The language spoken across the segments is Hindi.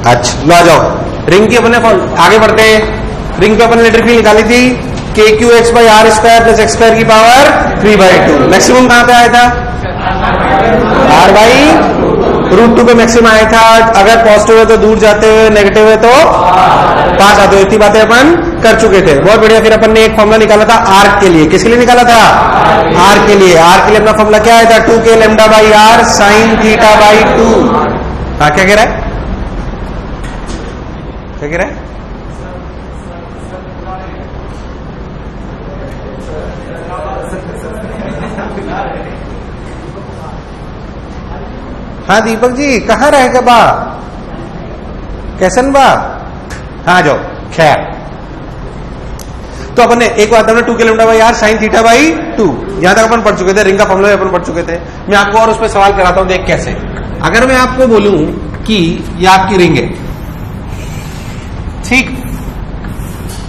अच्छा लो आ जाओ। रिंग की अपने आगे बढ़ते हैं। रिंग पे अपन इलेक्ट्रिक फील्ड निकाली थी K Q X by R square plus X square की पावर 3/2। मैक्सिमम कहां पे आया था? आर बाई रूट 2 पे मैक्सिमम आया था। अगर पॉजिटिव है तो दूर जाते हुए, नेगेटिव है तो पास आते हुए। इतनी बातें अपन कर चुके थे, बहुत बढ़िया। फिर अपन ने एक फॉर्मूला निकाला था आर्क के लिए। किसके लिए निकाला था? आर्क के लिए। आर्क के लिए अपना फॉर्मूला क्या आया था? 2k lambda by R sine theta by 2। हाँ क्या कह रहा है? क्या कह रहा है? हाँ दीपक जी कहाँ रहेगा बा? कैसन बा? हाँ जाओ। खैर तो अपन ने एक बात हमने 2k lambda by R sine theta by 2 यहां तक अपन पढ़ चुके थे। रिंग का फॉर्मूला अपन पढ़ चुके थे। मैं आपको और उस पर सवाल कराता हूं, देख कैसे। अगर मैं आपको बोलूं कि ये आपकी रिंग है, ठीक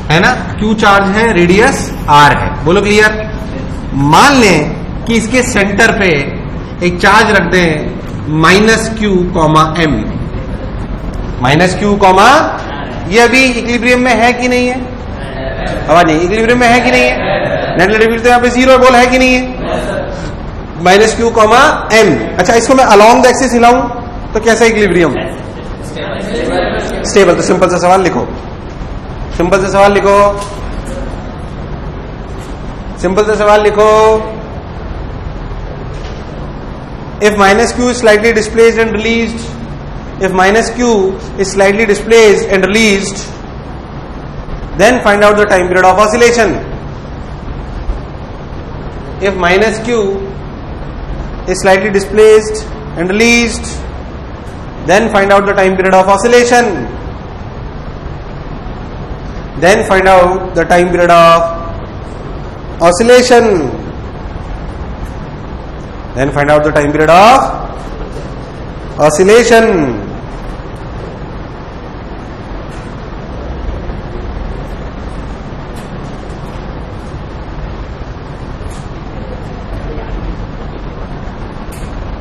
है ना, क्यू चार्ज है, रेडियस आर है, बोलो क्लियर। मान लें कि इसके सेंटर पे एक चार्ज रख दें -q, m। -q, ये अभी इक्विलिब्रियम में है कि नहीं है? आवाज नहीं, इक्विलिब्रियम में है कि नहीं है? नेट इलेक्ट्रिक तो यहाँ पे 0 बोल है कि नहीं है? -q, m। अच्छा इसको मैं अलोंग द एक्सिस हिलाऊं तो कैसा इक्विलिब्रियम? स्टेबल। तो सिंपल सा सवाल लिखो, सिंपल सा सवाल लिखो, सिंपल सा सवाल लिखो। If -q is slightly displaced and released, if -q is slightly displaced and released, then find out the time period of oscillation. If -q is slightly displaced and released, then find out the time period of oscillation. Then find out the time period of oscillation. Then find out the time period of oscillation.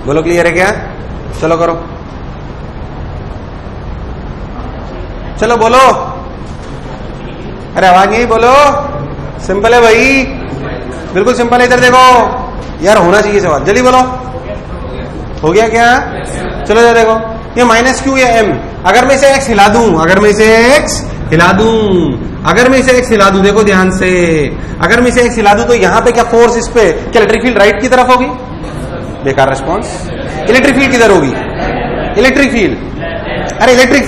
बोलो क्लियर है क्या? चलो करो, चलो बोलो। अरे आवाज नहीं, बोलो। सिंपल है भाई, बिल्कुल सिंपल है। इधर देखो यार, होना चाहिए सवाल, जल्दी बोलो। हो गया क्या? चलो इधर देखो, ये -q या m, अगर मैं इसे x हिला दूं, अगर मैं इसे x हिला दूं, अगर मैं इसे x हिला दूं, देखो ध्यान से, अगर मैं इसे x हिला दूं तो यहां पे क्या फोर्स इस पे, क्या इलेक्ट्रिक फील्ड राइट की तरफ होगी? बेकार रिस्पॉन्स। इलेक्ट्रिक फील्ड किधर होगी? इलेक्ट्रिक फील्ड, अरे इलेक्ट्रिक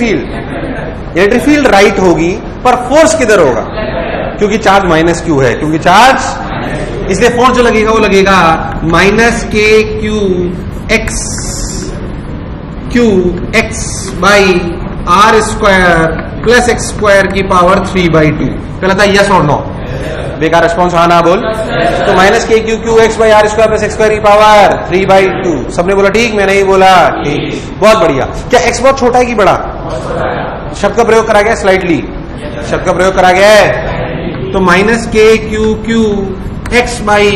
फील्ड राइट होगी, पर फोर्स किधर होगा? क्योंकि चार्ज -q है, क्योंकि चार्ज, इसलिए फोर्स जो लगेगा वो लगेगा -kq by R square plus X square की पावर 3/2। पहला था यस और नो, बेकार रिस्पॉन्स हाँ ना बोल। तो -kq by R square plus X square की पावर 3/2। सबने बोला ठीक, मैंने ही बोला ठीक, बहुत बढ़िया। क्या x बहुत छोटा है कि बड़ा? शब्द का प्रयोग करा गया स्लाइटली, शब्द का प्रयोग करा गया है। तो -kq x by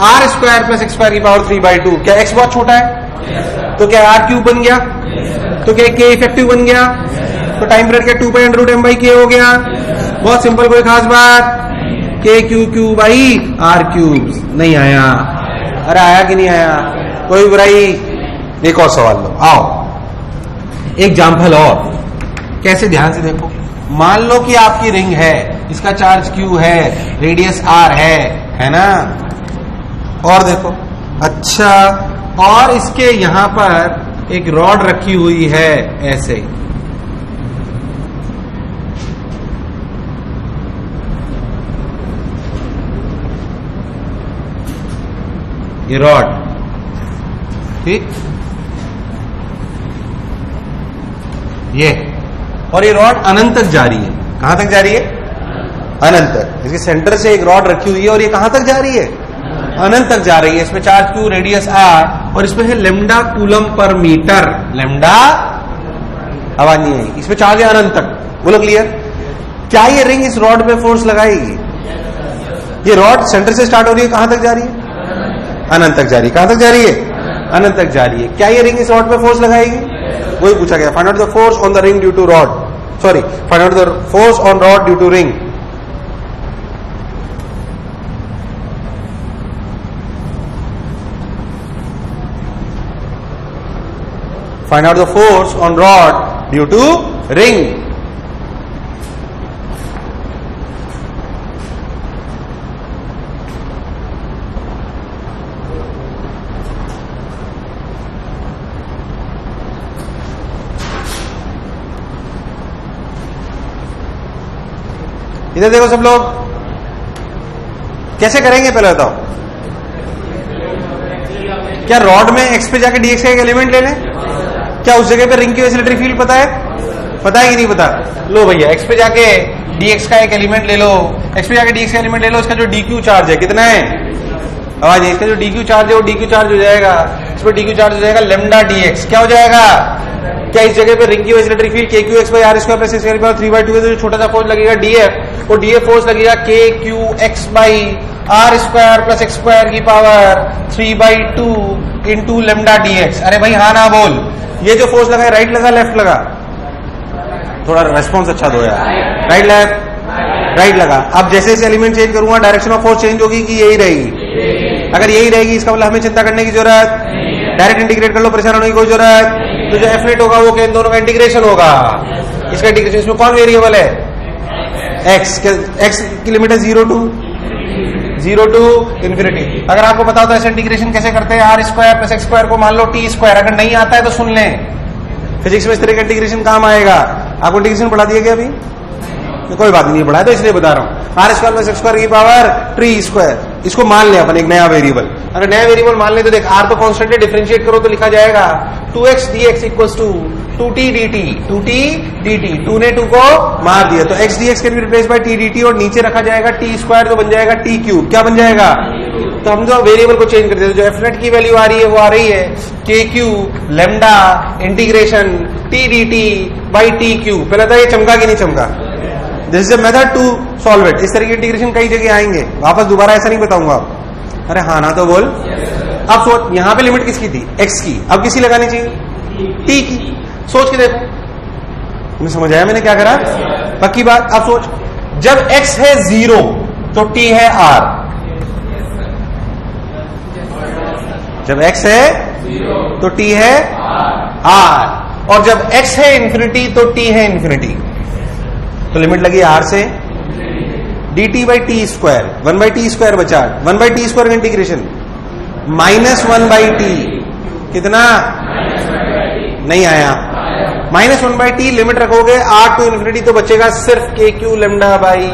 R square plus X square की पावर 3/2। क्या x बहुत छोटा है? तो क्या r क्यूब बन गया? तो क्या k इफेक्टिव बन गया? तो टाइम पीरियड क्या 2π√m/k हो गया? बहुत सिंपल, कोई खास बात? kq बाई r क्यूब नहीं आया? अरे आया कि नहीं आया? कोई बुराई? एक और सवाल लो, आओ एक एग्जाम्पल और। कैसे? ध्यान से देखो। मान लो कि आपकी रिंग है, इसका चार्ज q है, रेडियस r है ना? और देखो, अच्छा, और इसके यहां पर एक रॉड रखी हुई है ऐसे ही, ये रॉड, ठीक, ये, और ये रॉड अनंत तक जा रही है। कहां तक जा रही है? अनंत तक। इसके सेंटर से एक रॉड रखी हुई है और ये कहां तक जा रही है? अनंत तक जा रही है। इसमें चार्ज q, रेडियस r, और इसमें है लैम्डा कूलम पर मीटर। लैम्डा, आवाज नहीं आई, इसमें चार्ज है अनंत तक। बोलो क्लियर? क्या ये रिंग इस रॉड पे फोर्स लगाएगी? ये रॉड सेंटर से स्टार्ट हो रही है, कहां तक जा रही है? अनंत तक जा रही है। कहां तक जा रही है? अनंत तक जा रही है। क्या ये रिंग इस रॉड पे फोर्स लगाएगी? वही पूछा गया, find out the force on the ring due to rod, sorry find out the force on rod due to ring. Find out the force on rod due to ring. इधर देखो सब लोग, कैसे करेंगे पहले बताओ। क्या रॉड में एक्स पे जाके डीएक्स का एक एलिमेंट ले लें? क्या उस जगह पे रिंग की वेलोसिटी फील्ड पता है? पता है कि नहीं पता? लो भैया, एक्स पे जाके डीएक्स का एक एलिमेंट ले लो, एक्स पे जाके डीएक्स का एलिमेंट ले लो। इसका जो डीक्यू चार्ज है कितना है? आवाज, इसका जो डीक्यू चार्ज है वो डीक्यू चार्ज हो जाएगा, इस पर डीक्यू चार्ज हो जाएगा लेमडा डीएक्स। क्या हो जाएगा? क्या इस जगह पे रिंग की velocity field K Q X by R square plus X square 3/2 है, तो जो छोटा सा फोर्स लगेगा डीएफ, वो डीएफ फोर्स लगेगा K Q X by R square plus X square की पावर 3/2 इंटू लेमडा डीएक्स। अरे भाई हाँ ना बोल। ये जो फोर्स लगा है राइट लगा लेफ्ट लगा? थोड़ा रेस्पॉन्स अच्छा दो यार। Right left? राइट लगा। अब जैसे जैसे एलिमेंट चेंज करूंगा डायरेक्शन ऑफ फोर्स चेंज होगी कि यही रहेगी? अगर यही रहेगी इसका मतलब हमें चिंता करने की जरूरत, डायरेक्ट इंटीग्रेट कर लो, परेशान होने की कोई जरूरत। तो जो एफ नेट होगा वो इन दोनों का इंटीग्रेशन होगा। इसका इंटीग्रेशन, इसमें कौन वेरिएबल है? एक्स। एक्स की लिमिट है 0 टू इन्फिनिटी। अगर आपको पता होता है ऐसे इंटीग्रेशन कैसे करते हैं, R square plus X square को मान लो टी स्क्वायर। अगर नहीं आता है तो सुन लें, फिजिक्स में इस तरह का इंटीग्रेशन काम आएगा। आपको इंटीग्रेशन पढ़ा दिया गया अभी? कोई बात नहीं पढ़ा है तो इसलिए बता रहा हूं। R square plus X square की पावर 3 स्क्वायर, इसको मान ले अपन एक नया वेरिएबल। अगर नया वेरिएबल मान ले तो देख, आर तो कांस्टेंट है, डिफरेंशिएट करो तो लिखा जाएगा 2x dx equals to 2t dt। 2t dt, 2 ने 2 को मार दिया तो x dx can be replace by t dt, और नीचे रखा जाएगा t स्क्वायर तो बन जाएगा t क्यूब। क्या बन जाएगा? तो हम जो वेरिएबल को चेंज करते हैं, जो एफ नेट की वैल्यू आ रही है वो आ रही है K cube lambda integration T D T by T cube. पहले था ये चमका कि नहीं चमका? This is a method to solve it. इस तरह की इंटीग्रेशन कई जगह आएंगे, वापस दोबारा ऐसा नहीं बताऊंगा आप। अरे हाँ ना तो बोल। अब सोच, यहां पे लिमिट किसकी थी? एक्स की। अब किसी लगानी चाहिए? टी की। सोच के देखो, तुम्हें समझ आया मैंने क्या करा? पक्की बात। अब सोच, जब एक्स है 0 तो टी है आर। जब x है 0 तो t है r, और जब x है इन्फिनिटी तो t है इन्फिनिटी। तो लिमिट लगी r से dt by T square, 1/t square बचा, 1/t स्क्वायर का इंटीग्रेशन -1/t कितना? नहीं आया। -1/t लिमिट रखोगे r टू इन्फिनिटी तो बचेगा सिर्फ के क्यू लेमडा बाई।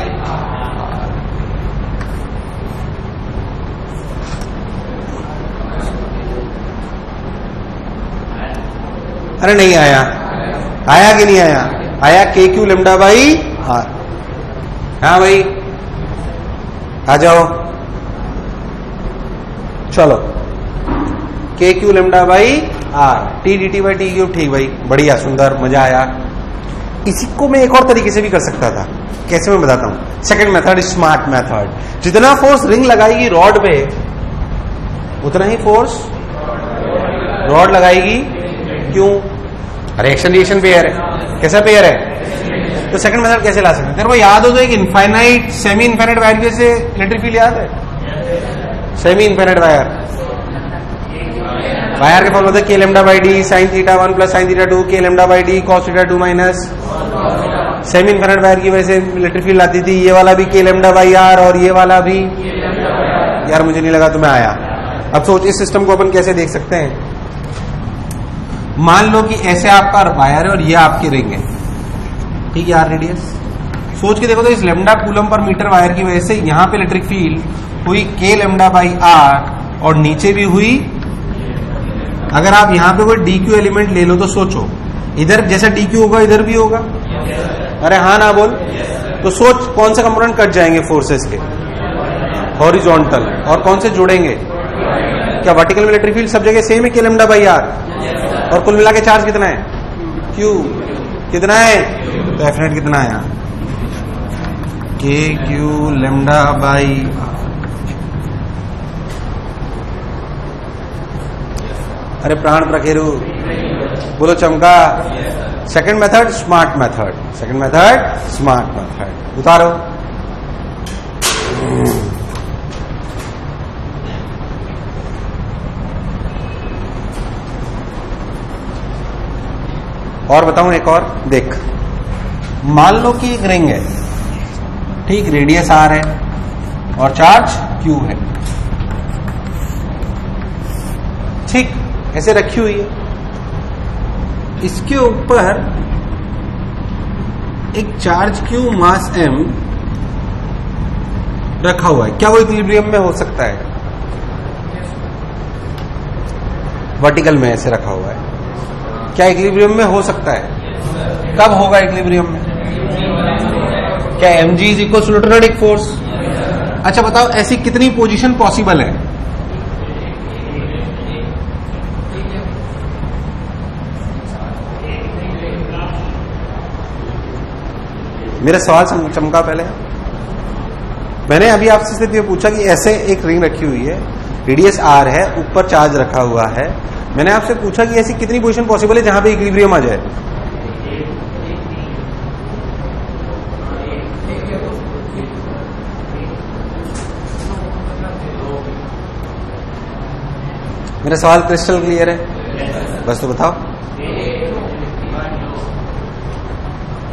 अरे नहीं आया। आया कि नहीं आया? आया के क्यू लेमडा बाई आर। हाँ भाई आ जाओ, चलो के Q lambda by R T D T by T cube. ठीक भाई, बढ़िया, सुंदर, मजा आया। इसी को मैं एक और तरीके से भी कर सकता था। कैसे मैं बताता हूं। Second method, smart method. जितना फोर्स रिंग लगाएगी रॉड पे उतना ही फोर्स रॉड लगाएगी। क्यों? अरे एक्शन रिएक्शन पेयर है। कैसा पेयर है? तो सेकंड मेथड कैसे ला सकते हैं? तेरे को याद हो तो एक इनफाइनाइट सेमी इनफाइनाइट वायर के से इलेक्ट्रिक फील्ड याद है? सेमी इनफाइनाइट वायर, वायर के फॉर्म होता है के lambda by D sine theta 1 plus sine theta 2 के lambda by D cos theta 2 minus. Semi infinite wire की वजह से इलेक्ट्रिक फील्ड आती थी। ये वाला भी के लेमडा बाई आर और ये वाला भी। यार मुझे नहीं लगा तुम्हें आया। अब सोच, इस सिस्टम को अपन कैसे देख सकते हैं। मान लो कि ऐसे आपका वायर है और ये आपकी रिंग है, ठीक है, आर रेडियस। सोच के देखो तो इस लेमडा कूलम पर मीटर वायर की वजह से यहां पे इलेक्ट्रिक फील्ड हुई के लेमडा बाई आर और नीचे भी हुई। अगर आप यहां पे कोई डी क्यू एलिमेंट ले लो तो सोचो, इधर जैसा डी क्यू होगा इधर भी होगा। अरे हाँ ना बोल। तो सोच कौन सा कंपोनेंट कट जाएंगे फोर्सेस के? हॉरिजॉन्टल। और कौन से जुड़ेंगे? क्या वर्टिकल में इलेक्ट्रिक फील्ड सब जगह सेम है के लेमडा बाई आर? और कुल मिला के चार्ज कितना है? क्यू कितना है? तो एफ नेट कितना आया? के क्यू लेमडा बाई आर। अरे प्राण प्रखेरु, बोलो चमका। Second method smart method, second method smart method. उतारो। और बताऊं एक और, देख, मान लो कि एक रिंग है, ठीक, रेडियस आर है और चार्ज क्यू है, ठीक, ऐसे रखी हुई है। इसके ऊपर एक चार्ज क्यू मास एम रखा हुआ है, क्या वो इक्विलिब्रियम में हो सकता है? वर्टिकल में ऐसे रखा हुआ है, क्या इक्विलिब्रियम में हो सकता है? कब होगा इक्विलिब्रियम में? क्या mg is equal to electrostatic force? अच्छा बताओ, ऐसी कितनी पोजीशन पॉसिबल है? मेरा सवाल चमका पहले। मैंने अभी आपसे सिर्फ ये पूछा कि ऐसे एक रिंग रखी हुई है, रेडियस आर है, ऊपर चार्ज रखा हुआ है। मैंने आपसे पूछा कि ऐसी कितनी पोजीशन पॉसिबल है जहां पे इक्विलिब्रियम आ जाए? मेरा सवाल क्रिस्टल क्लियर है? बस तो बताओ।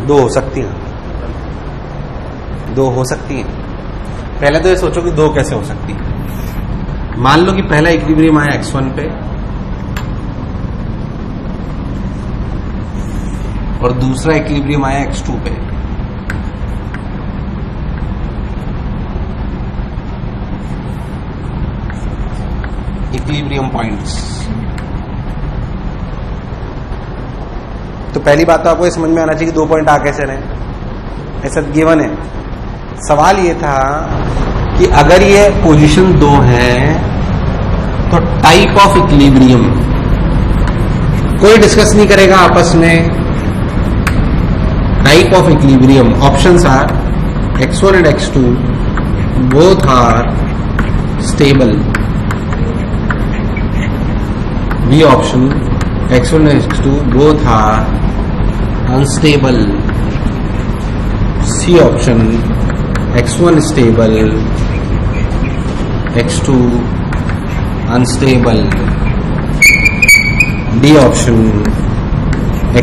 दो हो सकती हैं, दो हो सकती हैं। पहले तो ये सोचो कि दो कैसे हो सकती है। मान लो कि पहला इक्विलिब्रियम आया x1 पे और दूसरा इक्विलिब्रियम आया x2 पे। Equilibrium points. तो पहली बात तो आपको ये समझ में आना चाहिए कि दो पॉइंट आ कैसे रहे, ऐसा गिवन है। सवाल ये था कि अगर ये पोजीशन दो है तो टाइप ऑफ इक्विलिब्रियम कोई डिस्कस नहीं करेगा आपस में। Type of equilibrium options are x1 and x2 both are stable. B option x1 and x2 both are unstable. C option x1 stable, x2 unstable. D option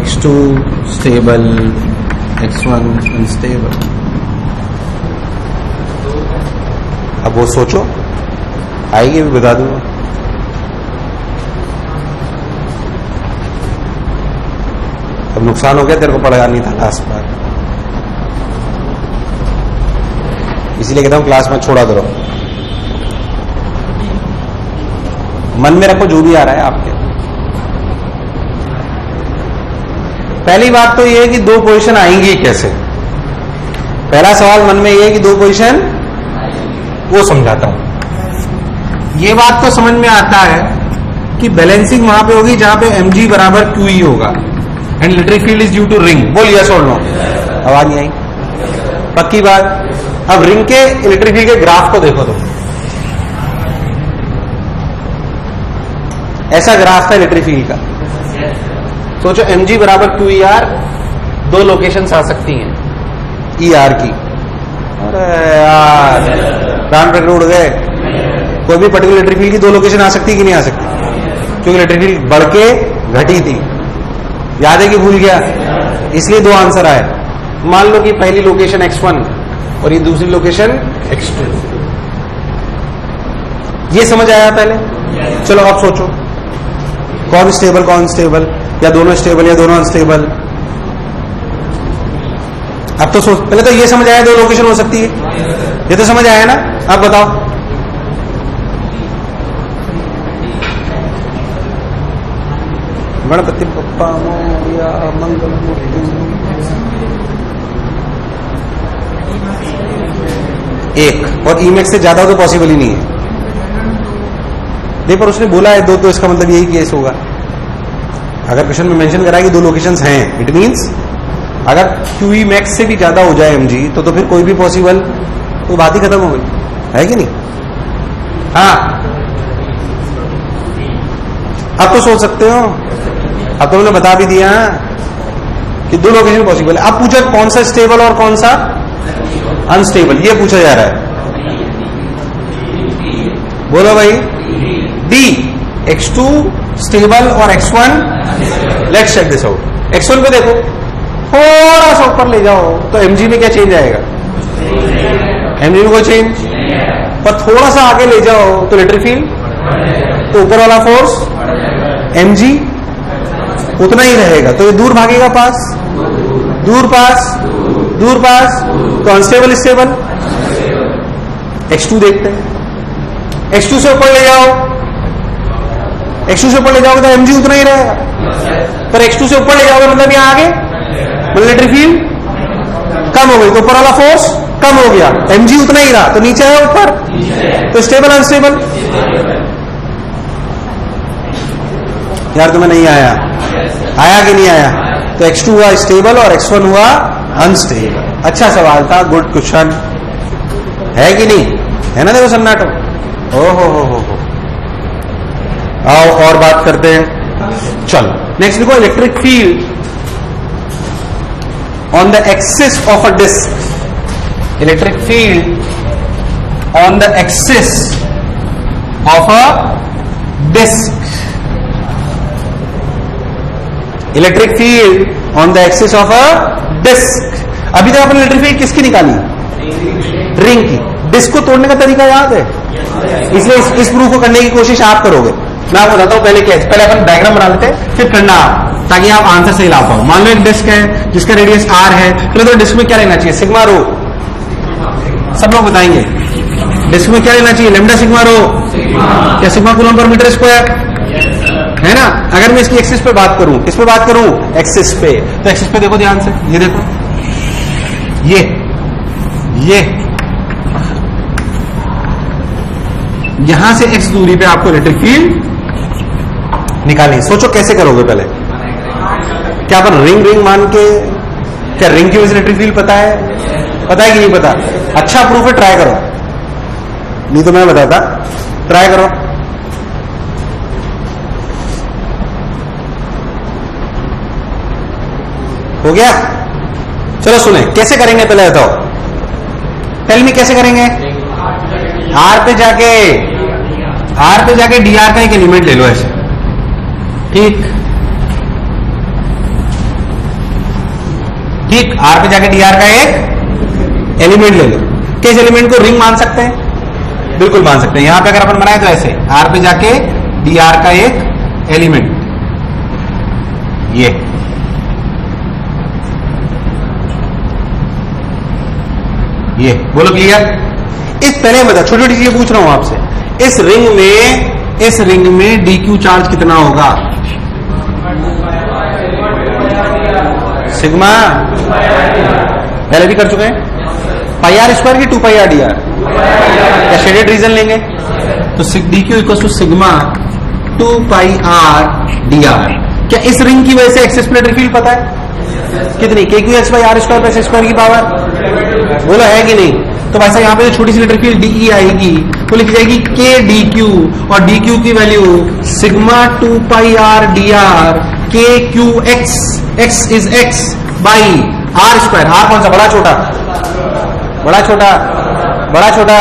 x2 stable, x1 unstable. अब वो सोचो, आएगी भी बता दूंगा। अब नुकसान हो गया, तेरे को पढ़ा नहीं था लास्ट बार, इसीलिए कहता हूं क्लास में छोड़ा करो। मन में रखो जो भी आ रहा है आपके। पहली बात तो ये है कि दो पोजीशन आएंगी कैसे। पहला सवाल मन में ये है कि दो पोजीशन, वो समझाता हूं। ये बात तो समझ में आता है कि बैलेंसिंग वहां पे होगी जहां पे mg बराबर qe होगा and electric field is due to ring. बोल यस और नो? आवाज नहीं आई? पक्की बात। अब रिंग के इलेक्ट्रिक फील्ड के ग्राफ को देखो, तो ऐसा ग्राफ था इलेक्ट्रिक फील्ड का। सोचो mg बराबर qer, दो लोकेशंस आ सकती हैं er की। अरे यार प्राण प्रकट उड़ गए। कोई भी पर्टिकुलर इलेक्ट्रिक फील्ड की दो लोकेशन आ सकती है कि नहीं आ सकती? क्योंकि इलेक्ट्रिक फील्ड बढ़ के घटी थी, याद है कि भूल गया? इसलिए दो आंसर आए। मान लो कि पहली लोकेशन x1 और ये दूसरी लोकेशन x2। ये समझ आया पहले? चलो अब सोचो, कौन स्टेबल कौन स्टेबल, या दोनों स्टेबल या दोनों अनस्टेबल। अब तो सोच, पहले तो ये समझ आया दो लोकेशन हो सकती है, ये तो समझ आया ना? अब बताओ। गणपति बप्पा मोरया मंगल मूर्ति। एक और ईमेक्स से ज्यादा तो पॉसिबल ही नहीं है। नहीं, पर उसने बोला है दो, तो इसका मतलब यही केस होगा। अगर क्वेश्चन में मेंशन करा है कि दो लोकेशंस हैं, इट मींस अगर QE मैक्स से भी ज्यादा हो जाए mg तो फिर कोई भी पॉसिबल, तो बात ही खत्म हो गई, है कि नहीं? हाँ अब तो सोच सकते हो, अब तो उन्होंने बता भी दिया कि दो लोकेशन पॉसिबल है। अब पूछा कौन सा स्टेबल और कौन सा अनस्टेबल, ये पूछा जा रहा है। बोलो भाई, डी x2 स्टेबल और x1, let's check this out. x1 को देखो, थोड़ा सा ऊपर ले जाओ तो mg में क्या चेंज आएगा? mg में कोई चेंज, पर थोड़ा सा आगे ले जाओ तो इलेक्ट्रिक फील्ड, तो ऊपर वाला फोर्स mg उतना ही रहेगा, तो ये दूर भागेगा पास, दूर पास, दूर पास, तो अनस्टेबल स्टेबल। x2 देखते हैं, x2 से ऊपर ले जाओ, x2 से ऊपर ले जाओगे तो mg उतना ही रहेगा, पर x2 से ऊपर ले जाओगे मतलब यहां आगे इलेक्ट्रिक फील्ड कम हो गई, तो ऊपर वाला फोर्स कम हो गया, mg उतना ही रहा, तो नीचे है ऊपर, तो स्टेबल अनस्टेबल। यार तुम्हें नहीं आया, आया कि नहीं आया? तो x2 हुआ स्टेबल और x1 हुआ अनस्टेबल। अच्छा सवाल था, गुड क्वेश्चन है कि नहीं है ना? देखो सन्नाटो, हो। आओ और बात करते हैं। चलो नेक्स्ट देखो, electric field on the axis of a disc, electric field on the axis of a disc, electric field on the axis of a disc. अभी तक आपने इलेक्ट्रिक फील्ड किसकी निकाली? रिंग की। डिस्क को तोड़ने का तरीका याद है, इसलिए इस प्रूफ को करने की कोशिश आप करोगे। मैं आपको बताता हूं पहले क्या है। पहले अपन डायग्राम बना लेते हैं, फिर करना आप, ताकि आप आंसर सही ला पाओ। मान लो एक डिस्क है जिसका रेडियस r है, तो डिस्क में क्या लेना चाहिए? सिग्मा रो। सब लोग बताएंगे डिस्क में क्या लेना चाहिए? लैम्डा सिग्मा रो, क्या सिग्मा कूलम पर मीटर स्क्वायर, है ना? अगर मैं इसकी एक्सिस पे बात करूं, किस पे बात करूं? एक्सिस पे। तो एक्सिस पे देखो ध्यान से, ये देखो, ये यहां से x दूरी पे आपको इलेक्ट्रिक फील्ड निकालनी। सोचो कैसे करोगे? पहले क्या अपन रिंग मान के, क्या रिंग की वजह से इलेक्ट्रिक फील्ड पता है कि नहीं पता? अच्छा प्रूफ है, ट्राई करो, नहीं तो मैं बताता, ट्राई करो। हो गया? चलो सुने कैसे करेंगे, पहले बताओ। टेल मी कैसे करेंगे? आर पे जाके डी आर का एक एलिमेंट ले लो ऐसे, ठीक, आर पे जाके डी आर का एक एलिमेंट ले लो। किस एलिमेंट को रिंग मान सकते हैं? बिल्कुल मान सकते हैं। यहां पे अगर अपन बनाए तो ऐसे, आर पे जाके डी आर का एक एलिमेंट, ये बोलो क्लियर? इस पहले बता, छोटी छोटी चीजें पूछ रहा हूं आपसे। इस रिंग में डी क्यू चार्ज कितना होगा? सिग्मा, पहले भी कर चुके हैं, पाई आर स्क्वायर की 2 पाई आर डी आर। क्या शेडेड रीजन लेंगे? तो D Q equal to sigma 2 pi R D R. क्या इस रिंग की वजह से एक्सिस पे इलेक्ट्रिक फील्ड पता है कितनी? K Q X by R square plus X square की पावर, बोलो है कि नहीं? तो वैसा यहाँ पे जो छोटी सी इलेक्ट्रिक फील्ड डीई आएगी वो लिखी जाएगी के डी क्यू, और डी क्यू की value sigma 2 pi R D R K Q X, X is X by R square. R कौन सा? बड़ा छोटा, बड़ा छोटा, बड़ा छोटा,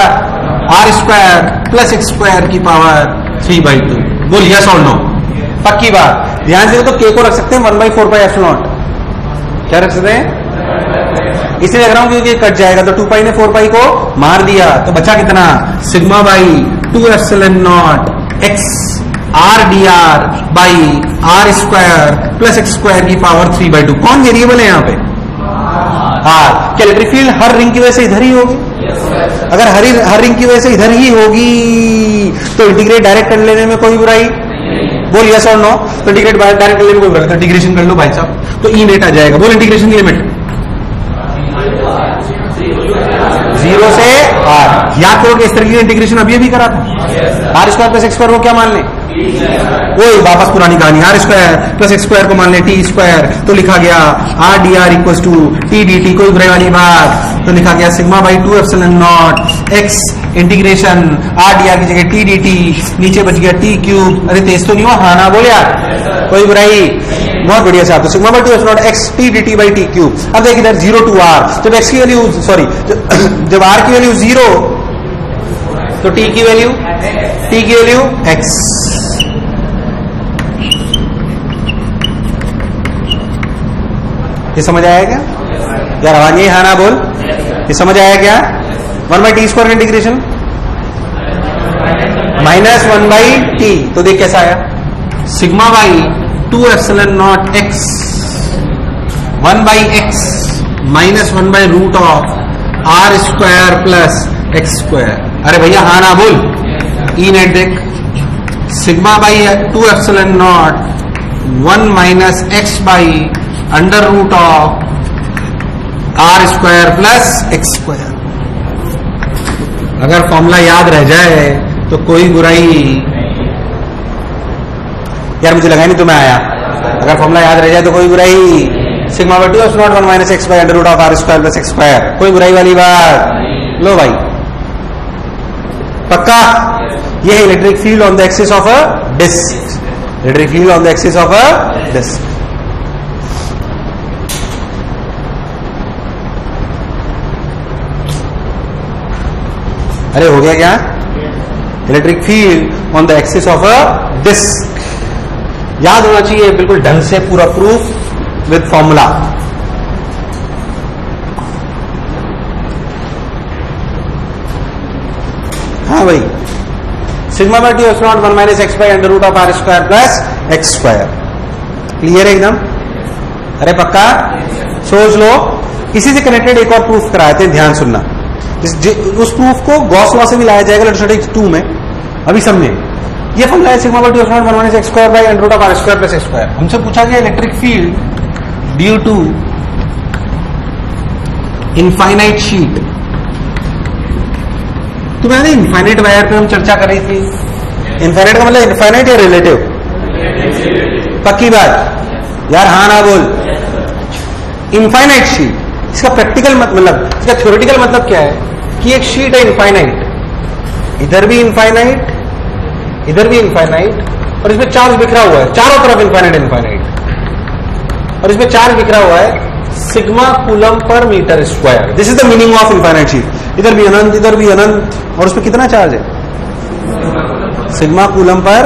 R square plus X square की पावर 3/2। बोल यस और नो? पक्की बात। ध्यान से तो के को रख सकते हैं 1/4 पाई एप्सिलॉन। क्या रख सकते हैं? इसलिए लग रहा हूं क्योंकि कट जाएगा, तो 2 पाई ने 4 पाई को मार दिया, तो बचा कितना? Sigma by 2 epsilon naught X R D R by R square plus X square की पावर 3/2। कौन वेरिएबल है यहाँ पे? आर। क्या इलेक्ट्रिक फील्ड हर रिंग की वजह से इधर ही होगी? अगर हर रिंग की वजह से इधर ही होगी तो इंटीग्रेट डायरेक्ट कर लेने में कोई बुराई? बोल यस और नो? तो इंटीग्रेट डायरेक्ट कर लेने में कोई बुराई? तो इंटीग्रेशन कर लो भाई साहब, तो ई नेट आ जाएगा। बोल इंटीग्रेशन की लिमिट 0 से r। याद करो कि इस तरह की इंटीग्रेशन अभी करा था। R square plus X square को क्या मान लें? वही वापस पुरानी कहानी, R square plus X square को मान ले टी स्क्वायर, तो लिखा गया R D R equal to T D T, कोई बुराई वाली बात, तो लिखा गया sigma by 2 epsilon naught X integration R D R की जगह टी डी टी, नीचे बच गया टी क्यूब। अरे तेज तो नहीं हुआ, हाँ ना बोल यार, कोई बुराई, बहुत बढ़िया साहब। तो sigma by 2 epsilon naught x T D T by T cube. अब देखिए इधर 0 टू आर, जब एक्स की वैल्यू सॉरी जब आर की वैल्यू 0 तो टी की वैल्यू x। ये समझ आया क्या यार? आवाज नहीं, हाँ ना बोल, ये समझ आया क्या? 1 by T square integration minus 1 by T, तो देख कैसा आया, sigma by 2 epsilon naught X 1 by X minus 1 by root of R square plus X square. अरे भैया हाँ ना बोल, ई नेट देख, sigma by 2 epsilon naught 1 minus X by under root of R square plus X square. अगर फॉर्मूला याद रह जाए तो कोई बुराई, यार मुझे लगा नहीं तुम्हें आया, अगर फॉर्मूला याद रह जाए तो कोई बुराई, sigma by 2 epsilon naught 1 minus X by under root of R square plus X square, कोई बुराई वाली बात। लो भाई पक्का, ये है electric field on the axis of a disc, electric field on the axis of a disc. अरे हो गया क्या? Electric field on the axis of a disc याद होना चाहिए बिल्कुल ढंग से, पूरा प्रूफ विद फॉर्मूला। हाँ भाई, sigma by 2 epsilon naught 1 minus X by under root of R square plus X square. Clear है एकदम? अरे पक्का सोच लो। इसी से कनेक्टेड एक और प्रूफ कराते हैं, ध्यान सुनना। उस प्रूफ को गॉस लॉ से भी लाया जाएगा इलेक्ट्रोस्टैटिक्स 2 में, अभी समझे। ये फॉर्मूला है sigma by 2 epsilon naught 1 minus X square by under root of R square plus X square. हमसे पूछा गया electric field due to infinite sheet. तो मैंने इनफाइनाइट वायर पे हम चर्चा कर रही थी। इनफाइनाइट का मतलब इनफाइनाइट या रिलेटिव? पक्की बात यार, हाँ ना बोल। इनफाइनाइट शीट, इसका प्रैक्टिकल मतलब, इसका थ्योरेटिकल मतलब क्या है कि एक शीट है इनफाइनाइट, इधर भी इनफाइनाइट, इधर भी इनफाइनाइट, और इसमें चार्ज बिखरा हुआ है चारों तरफ, इनफाइनाइट इनफाइनाइट, और इसमें चार्ज बिखरा हुआ है सिग्मा कूलम पर metre square. This is the meaning of infinite sheet. इधर भी अनंत, इधर भी अनंत, और उसमें कितना चार्ज है? सिग्मा कूलम पर।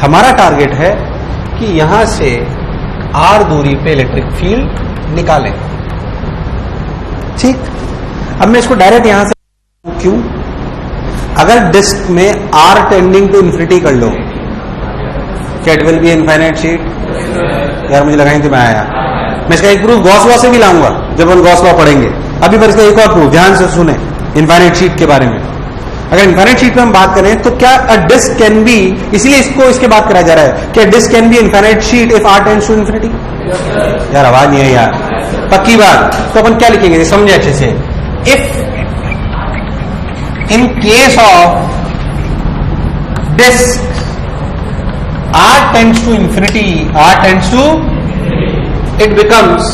हमारा टारगेट है कि यहां से आर दूरी पे इलेक्ट्रिक फील्ड निकालें। ठीक, अब मैं इसको डायरेक्ट यहां से, क्यों? अगर डिस्क में आर टेंडिंग टू इन्फिनिटी कर लो, क्या it will be infinite sheet? यार मुझे लगा नहीं तो मैं आया। मैं इसका एक प्रूफ गॉस लॉ से भी लाऊंगा जब हम गॉस लॉ पढ़ेंगे। अभी पर इसका एक और प्रूफ ध्यान से सुने इनफाइनाइट शीट के बारे में। अगर इनफाइनाइट शीट में हम बात करें तो क्या अ डिस्क कैन बी, इसलिए इसको इसके बात कराया जा रहा है, क्या disc can be infinite sheet if R tends to infinity? यार आवाज नहीं है यार, पक्की बात। तो अपन क्या लिखेंगे समझे अच्छे से। If in case of disc R tends to infinity, R tends to, it becomes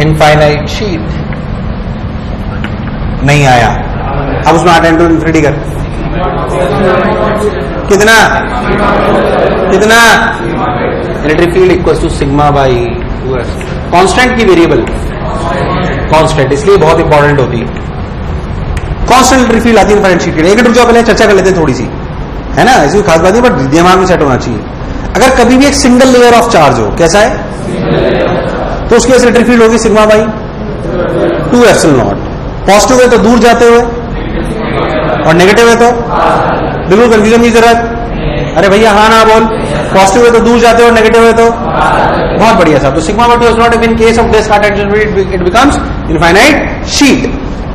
infinite sheet। नहीं आया, अब उसमें आर टेंड टू इन्फिनिटी कर, कितना कितना? Electric field equal to sigma by 2s। Constant की वेरिएबल कांस्टेंट, इसलिए बहुत इंपॉर्टेंट होती है। कांस्टेंट इलेक्ट्रिक फील्ड आती है इनफाइनाइट शीट के लिए। एक रुक जाओ, पहले चर्चा कर लेते हैं थोड़ी सी, है ना, ऐसी खास बात नहीं, बट दिमाग में सेट होना चाहिए। अगर कभी भी एक सिंगल लेयर ऑफ चार्ज हो, कैसा है, तो उसकी इलेक्ट्रिक फील्ड होगी sigma by 2 epsilon not. Positive है तो दूर जाते हुए, और नेगेटिव है तो बिल्कुल कंफ्यूजन की जरूरत। अरे भैया हाँ ना बोल, पॉजिटिव है तो दूर जाते हो, नेगेटिव है तो, बहुत बढ़िया साहब। तो sigma by 2 epsilon not in case of this it becomes infinite sheet.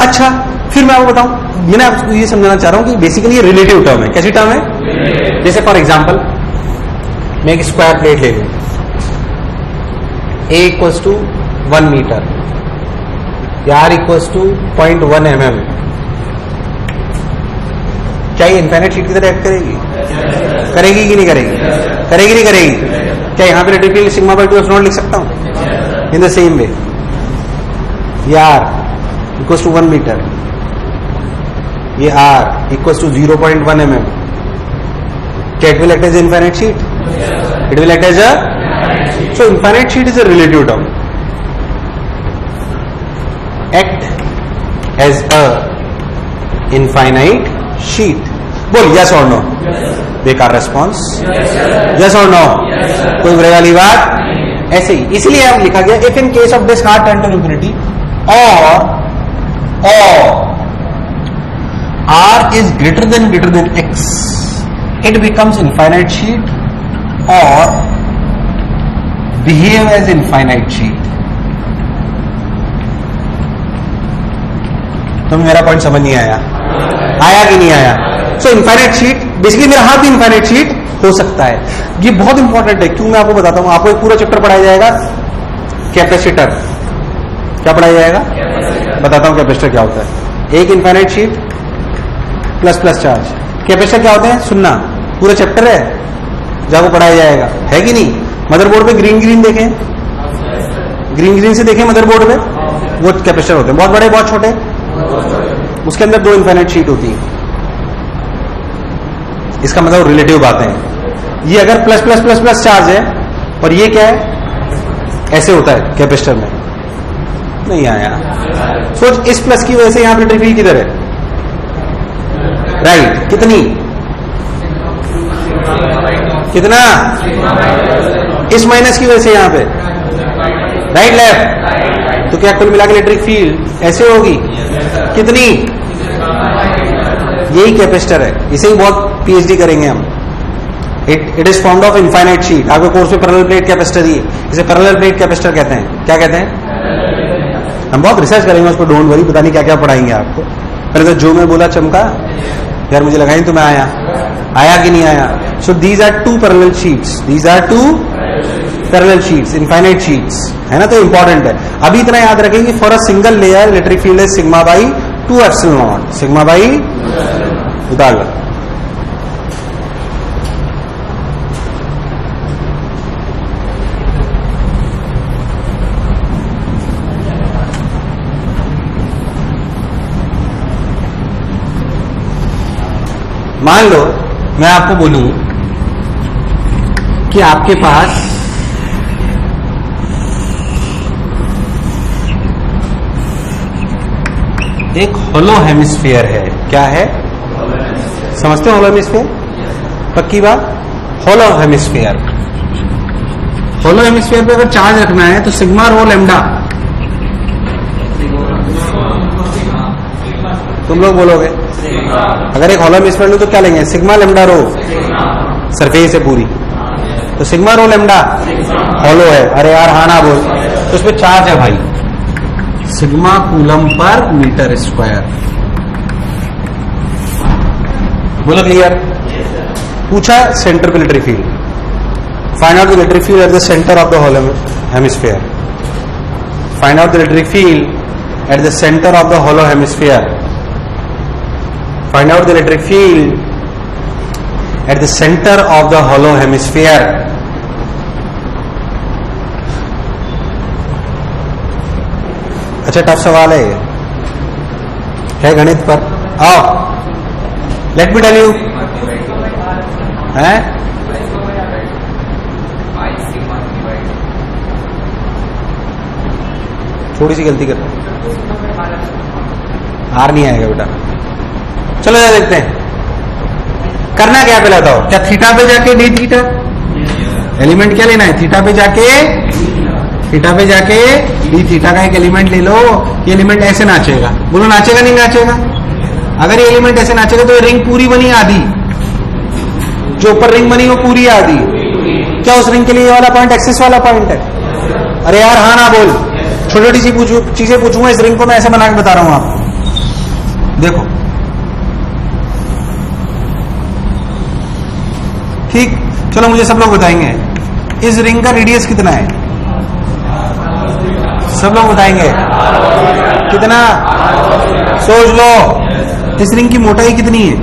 अच्छा, फिर मैं आपको बताऊं, मैंने आपको ये समझाना चाह रहा हूं कि बेसिकली ये रिलेटिव टर्म है। कैसी टर्म है? जैसे फॉर एग्जाम्पल मैं एक स्क्वायर प्लेट ले लूं, a इक्वल्स टू 1 मीटर या r इक्वल्स टू 0.1 mm। क्या ये इनफाइनाइट शीट की तरह एक्ट करेगी? करेगी कि नहीं करेगी? करेगी नहीं करेगी? क्या यहाँ पे electric field sigma by 2 epsilon लिख सकता हूं? इन द सेम वे ये R इक्वल्स टू 1 मीटर, ये R इक्वल्स टू 0.1 mm. क्या it will act as infinite sheet? It will act as a, so infinite sheet is a relative term. Act as a infinite sheet. बोल यस और नो? बेकार रेस्पॉन्स. यस और नो? कोई बुरे वाली बात? ऐसे ही इसलिए अब लिखा गया if in case of this heart tend to infinity और R is greater than X, it becomes infinite sheet or behave as infinite sheet. तो मेरा पॉइंट समझ नहीं आया? आया कि नहीं आया? सो इनफाइनाइट शीट बेसिकली मेरा हाथ भी इनफाइनाइट शीट हो सकता है. ये बहुत इंपॉर्टेंट है. क्यों? मैं आपको बताता हूं. आपको एक पूरा चैप्टर पढ़ाया जाएगा कैपेसिटर. क्या पढ़ाया जाएगा? बताता हूं कैपेसिटर क्या होता है. एक infinite sheet plus plus charge. Capacitor क्या होते हैं? सुनना, पूरा चैप्टर है जब पढ़ाया जाएगा, है कि नहीं? मदरबोर्ड पे ग्रीन ग्रीन देखें, ग्रीन ग्रीन से देखें मदरबोर्ड पे, वो कैपेसिटर होते हैं. बहुत बड़े बहुत छोटे, उसके अंदर 2 इनफाइनाइट शीट होती है. इसका मतलब रिलेटिव बातें हैं. ये अगर plus plus plus plus charge है और ये क्या है? ऐसे होता है कैपेसिटर में. नहीं आया? सोच इस प्लस की वजह से यहां पर इलेक्ट्रिक फील्ड किधर है? राइट. कितनी? कितना? इस माइनस की वजह से यहां पे राइट लेफ्ट. तो क्या कुल मिलाकर इलेक्ट्रिक फील्ड ऐसे होगी? कितनी? यही कैपेसिटर है. इसे ही बहुत पीएचडी करेंगे हम. It is formed of infinite sheet. आपके कोर्स में पैरेलल प्लेट कैपेसिटर ही है. इसे पैरेलल प्लेट कैपेसिटर कहते हैं. क्या कहते हैं? हम बहुत रिसर्च करेंगे उस पर. Don't worry. पता नहीं क्या क्या पढ़ाएंगे आपको. पहले तो जो मैं बोला चमका यार, मुझे लगा ही तुम्हें आया कि नहीं आया? So these are 2 parallel sheets. These are 2 parallel sheets, infinite sheets, है ना? तो इंपॉर्टेंट है. अभी इतना याद रखें कि for a single layer electric field is sigma by 2 epsilon nought. Sigma by उतार लो. मान लो मैं आपको बोलूं कि आपके पास एक होलो हेमिस्फीयर है. क्या है? समझते हो होलो हेमिस्फीयर? पक्की बात. होलो हेमिस्फीयर. होलो हेमिस्फीयर पे अगर चार्ज रखना है तो सिग्मा रो लैम्डा. तुम लोग बोलोगे अगर एक होलो हेमिस्फीयर लो तो क्या लेंगे? सिग्मा लैम्डा रो. सरफेस है पूरी, तो सिग्मा रो लैम्डा होलो है. अरे यार हाँ ना बोल. तो उस पर चार्ज है भाई सिग्मा कूलम पर मीटर स्क्वायर. बोलो क्लियर? पूछा सेंटर पे electric field. Find out the electric field at the centre of the hollow hemisphere. Find out the electric field at the centre of the hollow hemisphere. Find out the electric field at the center of the hollow hemisphere. अच्छा टफ सवाल है गणित पर. आओ लेट मी टेल यू. है थोड़ी सी गलती कर, आर नहीं आएगा बेटा. चलो ये देखते हैं करना क्या. पहले बताओ, क्या थीटा पे जाके डी थीटा एलिमेंट क्या लेना है? थीटा पे जाके डी थीटा का एक एलिमेंट ले लो. ये एलिमेंट ऐसे नाचेगा. बोलो नाचेगा नहीं नाचेगा? अगर ये एलिमेंट ऐसे नाचेगा तो ये रिंग पूरी बनी आधी, जो ऊपर रिंग बनी वो पूरी आधी. क्या उस रिंग के लिए ये वाला पॉइंट एक्सिस वाला पॉइंट है? अरे यार हाँ ना बोल. छोटी छोटी सी चीजें पूछूंगा. इस रिंग को मैं ऐसे बना के बता रहा हूं आपको. देखो ठीक. चलो मुझे सब लोग बताएंगे इस रिंग का रेडियस कितना है? सब लोग बताएंगे कितना? सोच लो. इस रिंग की मोटाई कितनी है?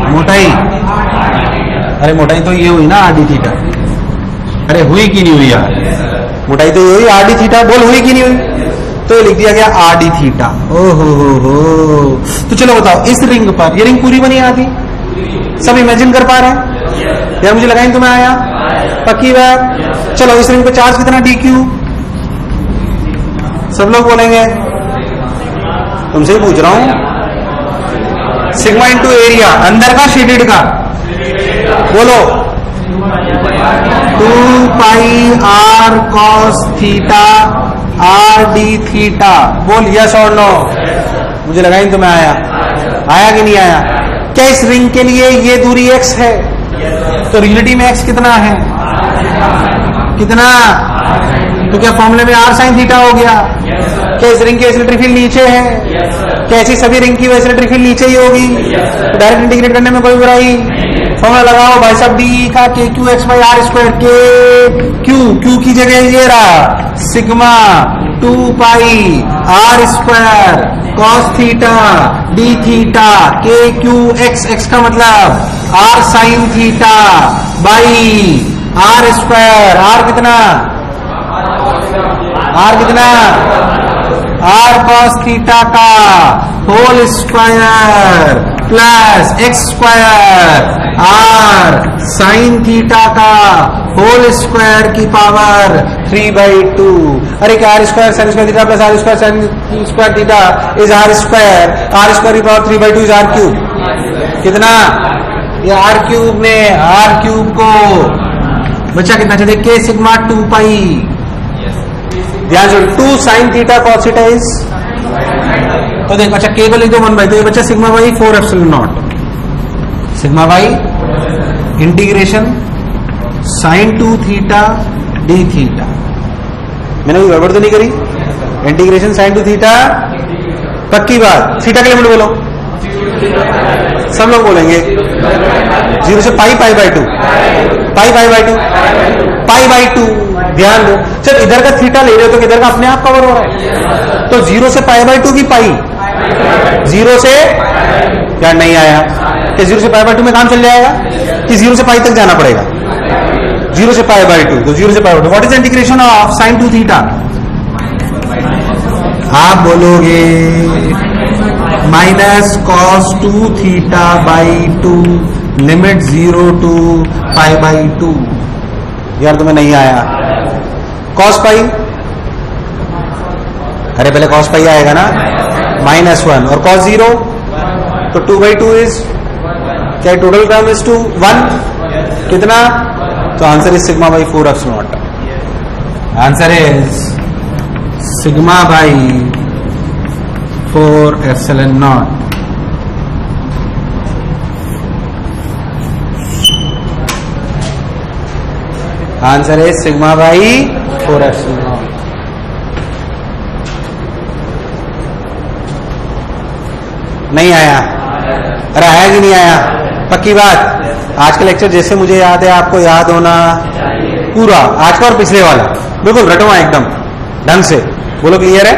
मोटाई, अरे मोटाई तो ये हुई ना आर डी थीटा। अरे हुई कि नहीं हुई यार? मोटाई तो ये हुई आर डी थीटा। बोल हुई कि नहीं हुई? तो ये लिख दिया गया आर डी थीटा। ओहो हो। तो चलो बताओ, इस रिंग पर, ये रिंग पूरी बनी आती, सब इमेजिन कर पा रहे हैं यार? मुझे लगाई तुम्हें आया? पक्की बात। चलो इस रिंग पे चार्ज कितना डी क्यू? सब लोग बोलेंगे, तुमसे ही पूछ रहा हूं। सिग्मा इंटू एरिया, अंदर का शेडेड का, बोलो 2 pi r cos theta r d theta. बोल यस और नो। मुझे लगा ही तुम्हें आया, आया कि नहीं आया? क्या इस रिंग के लिए ये दूरी x है? तो रियलिटी में x कितना है? कितना? तो क्या फॉर्मूले में r साइन थीटा हो गया? क्या इस रिंग की एसिलेटरी फील्ड नीचे है? क्या ऐसी सभी रिंग की एसिलेटरी फील्ड नीचे ही होगी? डायरेक्ट इंटीग्रेट करने में कोई बुराई? फॉर्मूला लगाओ भाई साहब, डी का K Q X by R square. K Q की जगह ये रहा sigma 2 pi R square cos theta D theta K Q X का मतलब R sine theta by R square. R कितना? आर कितना? आर कॉस थीटा का whole square plus X square R sine theta का होल स्क्वायर की पावर 3/2। अरे क्या R square sine square theta plus R square sine square theta is are square की पावर 3/2 इज आर क्यूब। कितना? ये आर क्यूब ने आर क्यूब को बच्चा कितना चाहिए? के सिग्मा 2 पाई, ध्यान से 2 sine theta cos theta is, तो देख अच्छा के को लिख दो 1/2। तो ये बच्चा sigma by 4 epsilon nought, sigma by integration sine 2 theta D theta. मैंने कोई गड़बड़ तो नहीं करी? इंटीग्रेशन साइन 2 थीटा, पक्की बात। थीटा के लिमिट बोलो, सब लोग बोलेंगे 0 से pi by 2, pi by 2, pi by 2। ध्यान दो, चल इधर का थीटा ले रहे हो तो इधर का अपने आप कवर हो रहा है। तो 0 से पाई बाई 2 की पाई, 0 से क्या नहीं आया? कि 0 से पाई बाई 2 में काम चल जाएगा कि 0 से पाई तक जाना पड़ेगा? 0 से पाई बाई 2, तो 0 से pi by 2। What is integration of sine 2 theta? आप बोलोगे minus cos 2 theta by 2 limit 0 to pi by 2। यार तुम्हें नहीं आया? कॉस पाई, अरे पहले कॉस पाई आएगा ना, -1 और cos 0 तो 2/2 इज क्या? टोटल टर्म इज 1 कितना? तो answer is sigma by 4 epsilon not. Answer is sigma by 4 epsilon not. Answer is sigma by 4 epsilon not. नहीं आया? अरे आया कि नहीं आया? पक्की बात। आज का लेक्चर जैसे मुझे याद है आपको याद होना पूरा, आज का और पिछले वाला बिल्कुल रटवा एकदम ढंग से। बोलो क्लियर है?